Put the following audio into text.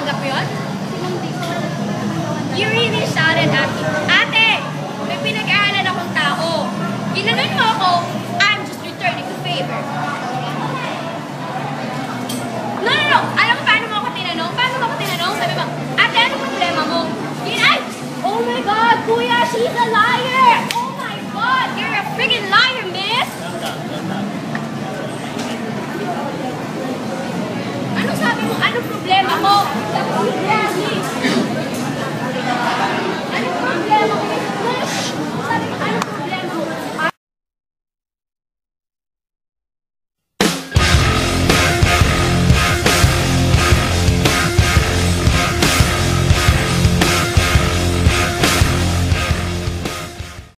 Natanggap mo yun? You really shouted at me. Ate! May pinag-aaral akong tao. Ginanon mo ako, I'm just returning the favor. No. Alam mo paano mo ako tinanong? Sabi mo, ate, ano problema mo? Ay! Oh my God, kuya, she's a liar! Oh my God, you're a freaking liar, miss! Ano sabi mo? Ano problema mo?